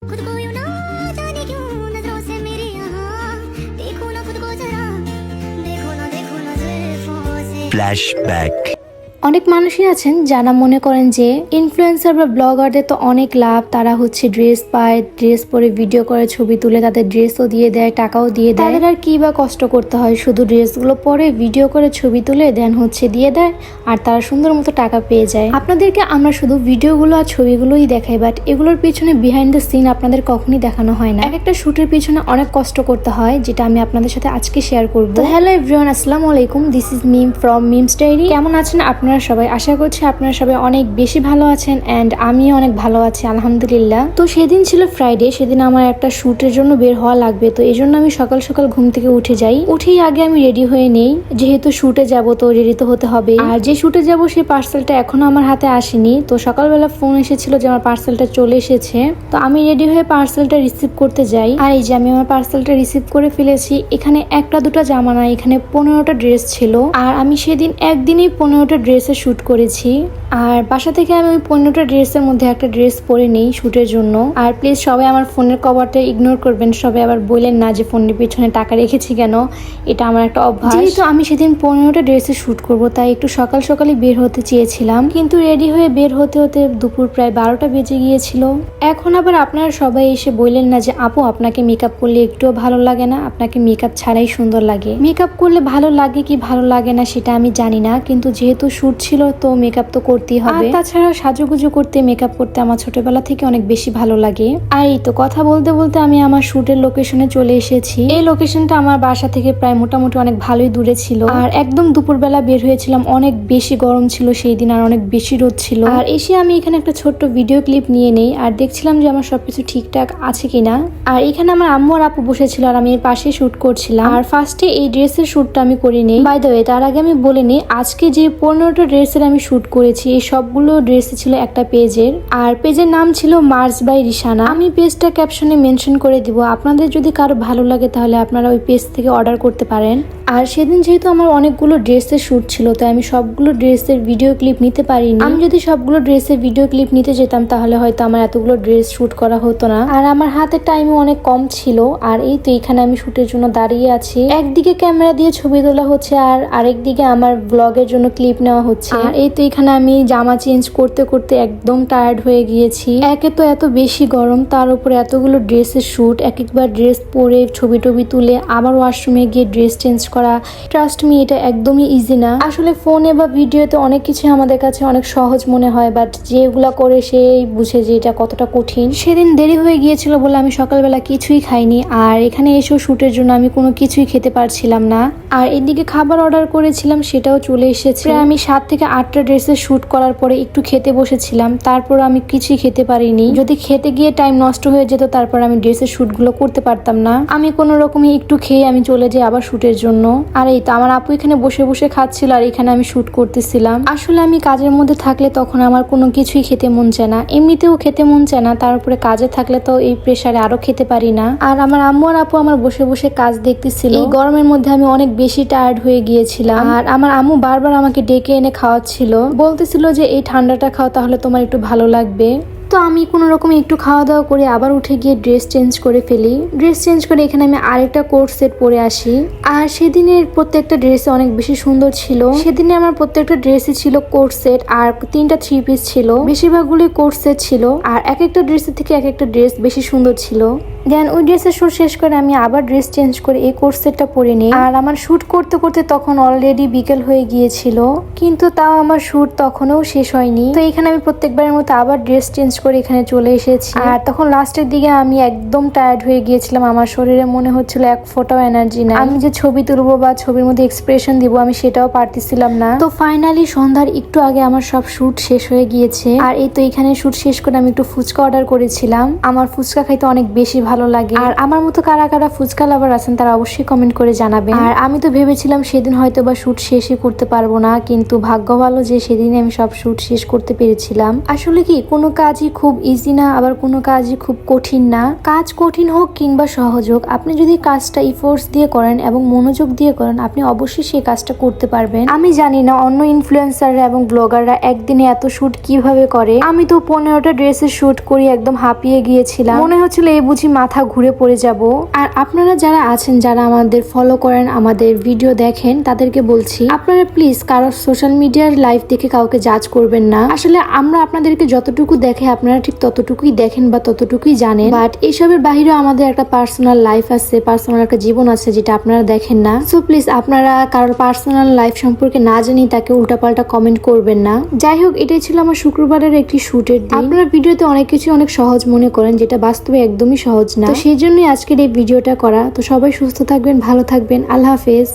खुद को यूं ना जाने क्यों नजरों से मेरी यहाँ देखो ना खुद को जरा देखो ना जुल्फों से फ्लैशबैक। অনেক মানুষই আছেন যারা মনে করেন যে ইনফ্লুয়েন্সার বা ব্লগারদের তো অনেক লাভ, তারা হচ্ছে ড্রেস পায়, ড্রেস পরে ভিডিও করে ছবি তুলে তাদের ড্রেসও দিয়ে দেয়, টাকাও দিয়ে দেয়, তাদের আর কি বা কষ্ট করতে হয়, শুধু ড্রেসগুলো পরে ভিডিও করে ছবি তুলে দেন হচ্ছে দিয়ে দেয় আর তারা সুন্দর মতো টাকা পেয়ে যায়। আপনাদেরকে আমরা শুধু ভিডিওগুলো আর ছবিগুলোই দেখাই, বাট এগুলোর পিছনে বিহাইন্ড দ্য সিন আপনাদের কখনই দেখানো হয় না। এক একটা শুটের পিছনে অনেক কষ্ট করতে হয়, যেটা আমি আপনাদের সাথে আজকে শেয়ার করবো। হ্যালো এভরিওয়ান, আসসালামু আলাইকুম, this is Mim from Mim's diary. কেমন আছেন আপনারা সবাই? আশা করছি আপনারা সবাই অনেক বেশি ভালো আছেন এন্ড আমিও অনেক ভালো আছি আলহামদুলিল্লাহ। তো সেদিন ছিল ফ্রাইডে, সেদিন আমার একটা শুটের জন্য বের হওয়া লাগবে, তো এই জন্য আমি সকাল সকাল ঘুম থেকে উঠে যাই। উঠেই আগে আমি রেডি হয়ে নেই, যেহেতু শুটে যাব তো রেডি তো হতে হবে। আর যে শুটে যাব সেই পার্সেলটা এখনো আমার হাতে আসেনি, তো সকালবেলা ফোন এসেছিল যে আমার পার্সেলটা চলে এসেছে। তো আমি রেডি হয়ে পার্সেলটা রিসিভ করতে যাই, আর এই যে আমি আমার পার্সেলটা রিসিভ করে ফেলেছি। এখানে একটা দুটা জামা না, এখানে 15টা ড্রেস ছিল, আর আমি সেদিন একদিনেই 15টা ড্রেসের শুট করেছি। আর বাসা থেকে আমি ওই 15টা ড্রেসের মধ্যে একটা ড্রেস পরে নেই শুটের জন্য। আর প্লিজ সবাই আমার ফোনের কভারটা ইগনোর করবেন, সবাই আবার বললেন না যে ফোনের পিছনে টাকা রেখেছি কেন, এটা আমার একটা অভ্যাস। যেহেতু আমি সেদিন 15টা ড্রেসে শুট করব, তাই একটু সকাল সকালই বের হতে চেয়েছিলাম, কিন্তু রেডি হয়ে বের হতে হতে দুপুর প্রায় 12টা বেজে গিয়েছিল। এখন আবার আপনারা সবাই এসে বললেন না যে আপু আপনাকে মেকআপ করলে একটুও ভালো লাগে না, আপনাকে মেকআপ ছাড়াই সুন্দর লাগে। মেকআপ করলে ভালো লাগে কি ভালো লাগে না সেটা আমি জানি না, কিন্তু যেহেতু শুট ছিল তো মেকআপ তো করতেই হবে। তাছাড়া সাজুগুজু করতে, মেকআপ করতে আমার ছোটবেলা থেকে অনেক বেশি ভালো লাগে। আর এই তো কথা বলতে বলতে আমি আমার শুটের লোকেশনে চলে এসেছি। এই লোকেশনটা আমার বাসা থেকে প্রায় মোটামুটি অনেক ভালোই দূরে ছিল, আর একদম দুপুরবেলা বের হয়েছিলাম, অনেক বেশি গরম ছিল সেই দিন আর অনেক বেশি রোদ ছিল। আর এসে আমি এখানে একটা ছোট্ট ভিডিও ক্লিপ নিয়ে নেই আর দেখছিলাম যে আমার সবকিছু ঠিকঠাক আছে কিনা। আর এখানে আমার আম্মু আর আপু বসেছিল আর আমি এর পাশে শুট করছিলাম। আর ফার্স্টে এই ড্রেসের শুটটা আমি করে নেই। বাই দ্য ওয়ে, তার আগে আমি বলে নিই, আজকে যে 15টা ড্রেসের আমি শুট করেছি এই সবগুলো ড্রেস ছিল একটা পেজের, আর পেজের নাম ছিল মার্চ বাই রিশানা। আমি পেজটা ক্যাপশনে মেনশন করে দিব, আপনাদের যদি কারো ভালো লাগে তাহলে আপনারা ওই পেজ থেকে অর্ডার করতে পারেন। আর সেদিন যেহেতু আমার অনেকগুলো ড্রেসের শুট ছিল, তাই আমি সবগুলো ড্রেসের ভিডিও ক্লিপ নিতে পারিনি। আমি যদি সবগুলো ড্রেসের ভিডিও ক্লিপ নিতে যেতাম তাহলে হয়তো আমার এতগুলো ড্রেস শুট করা হতো না, আর আমার হাতে টাইমও অনেক কম ছিল। আর এই তো এখানে আমি শুটের জন্য দাঁড়িয়ে আছি, একদিকে ক্যামেরা দিয়ে ছবি তোলা হচ্ছে আর আরেকদিকে আমার ব্লগের জন্য ক্লিপ নেওয়া হচ্ছে। আর এই তো এখানে আমি জামা চেঞ্জ করতে করতে একদম টায়ার্ড হয়ে গিয়েছি। একে তো এত বেশি গরম, তার উপরে এতগুলো ড্রেসের শুট, এক একবার ড্রেস পরে ছবি টবি তুলে আবার ওয়াশরুমে গিয়ে ড্রেস চেঞ্জ করা, ট্রাস্ট মি এটা একদমই ইজি না। আসলে ফোনে বা ভিডিওতে অনেক কিছু আমাদের কাছে অনেক সহজ মনে হয়, বাট যেগুলা করে সেই বুঝে যে এটা কতটা কঠিন। সেদিন দেরি হয়ে গিয়েছিল বলে আমি সকালবেলা কিছুই খাইনি, আর এখানে এসেও শুটের জন্য আমি কোনো কিছুই খেতে পারছিলাম না। আর এদিকে খাবার অর্ডার করেছিলাম সেটাও চলে এসেছে। আমি 7 থেকে 8টা ড্রেসের শুট করার পরে একটু খেতে বসেছিলাম, তারপর আমি কিছুই খেতে পারিনি। যদি খেতে গিয়ে টাইম নষ্ট হয়ে যেত তারপর আমি ড্রেসের শুটগুলো করতে পারতাম না। আমি কোনো রকমে একটু খেয়ে আমি চলে যাই আবার শুটের জন্য। আর এই তো আমার আপু এখানে বসে বসে খাচ্ছিল আর এখানে আমি শুট করতেছিলাম। আসলে আমি কাজের মধ্যে থাকলে তখন আমার কোনো কিছুই খেতে মন চায় না, এমনিতেও খেতে মন চায় না, তার উপরে কাজে থাকলে তো এই প্রেসারে আরো খেতে পারি না। আর আমার আম্মু আর আপু আমার বসে বসে কাজ দেখতেছিল। এই গরমের মধ্যে আমি অনেক বেশি টায়ার্ড হয়ে গিয়েছিলাম, আর আমার আম্মু বারবার আমাকে ডেকে এনে খাওয়াচ্ছিল, বলতেছিল যে এই ঠান্ডাটা খাও তাহলে তোমার একটু ভালো লাগবে। তো আমি কোনো রকম একটু খাওয়া দাওয়া করে আবার উঠে গিয়ে ড্রেস চেঞ্জ করে ফেলি। ড্রেস চেঞ্জ করে এখানে আমি আরেকটা কোট সেট পরে আসি। আর সেদিনের প্রত্যেকটা ড্রেসে অনেক বেশি সুন্দর ছিল। সেদিনে আমার প্রত্যেকটা ড্রেসই ছিল কোট সেট, আর 3টা 3 পিস ছিল, বেশিরভাগগুলোই কোট সেট ছিল। আর এক একটা ড্রেসের থেকে এক একটা ড্রেস বেশি সুন্দর ছিল। দেন ওই ড্রেসের শুট শেষ করে আমি আবার ড্রেস চেঞ্জ করে এই কোট সেটটা পরে নিই। আর আমার শুট করতে করতে তখন অলরেডি বিকেল হয়ে গিয়েছিল, কিন্তু তাও আমার শুট তখনও শেষ হয়নি। তো এখানে আমি প্রত্যেকবারের মতো আবার ড্রেস চেঞ্জ করে এখানে চলে এসেছি। আর তখন লাস্টের দিকে আমি একদম টায়ার্ড হয়ে গিয়েছিলাম, আমার শরীরে মনে হচ্ছিল এক ফোঁটাও এনার্জি নাই। আমি যে ছবি তুলবো বা ছবির মধ্যে এক্সপ্রেশন দিব আমি সেটাও পারতেছিলাম না। তো ফাইনালি সন্ধ্যার একটু আগে আমার সব শুট শেষ হয়ে গিয়েছে। আর এই তো এখানে শুট শেষ করে আমি একটু ফুচকা অর্ডার করেছিলাম। আমার ফুচকা খাইতে অনেক বেশি ভালো লাগে, আর আমার মতো কারা কারা ফুচকা লাভার আছেন তারা অবশ্যই কমেন্ট করে জানাবেন। আর আমি তো ভেবেছিলাম সেদিন হয়তো বা শুট শেষই করতে পারবো না, কিন্তু ভাগ্য ভালো যে সেদিনে আমি সব শুট শেষ করতে পেরেছিলাম। আসলে কি কোনো কাজই খুব ইজি না, আবার কোনো কাজই খুব কঠিন না। কাজ কঠিন হোক কিংবা সহজ হোক, আপনি যদি কাজটা ইফোর্টস দিয়ে করেন এবং মনোযোগ দিয়ে করেন, আপনি অবশ্যই সেই কাজটা করতে পারবেন। আমি জানি না অন্য ইনফ্লুয়েন্সাররা এবং ব্লগাররা একদিনে এত শুট কিভাবে করে। আমি তো 15টা ড্রেসের শুট করি একদম হাঁপিয়ে গিয়েছিলাম, মনে হচ্ছিল এই বুঝি মাথা ঘুরে পড়ে যাব। আর আপনারা যারা আছেন, যারা আমাদের ফলো করেন, আমাদের ভিডিও দেখেন, তাদেরকে বলছি আপনারা প্লিজ কারো সোশ্যাল মিডিয়ার লাইভ দেখে কাউকে জাজ করবেন না। আসলে আমরা আপনাদেরকে যতটুকু দেখে আপনারা ঠিক ততটুকুই দেখেন বা ততটুকুই জানেন, বাট এইসবের বাহিরেও আমাদের একটা পার্সোনাল লাইফ আছে, পার্সোনাল একটা জীবন আছে যেটা আপনারা দেখেন না। সো প্লিজ আপনারা কারোর পার্সোনাল লাইফ সম্পর্কে না জানি তাকে উল্টাপাল্টা কমেন্ট করবেন না। যাই হোক, এটাই ছিল আমার শুক্রবারের একটি শুটের দিন। আপনারা ভিডিওতে অনেক কিছু অনেক সহজ মনে করেন, যেটা বাস্তবে একদমই সহজ না। তো সেই জন্যই আজকের এই ভিডিওটা করা। তো সবাই সুস্থ থাকবেন, ভালো থাকবেন, আল্লাহ হাফেজ।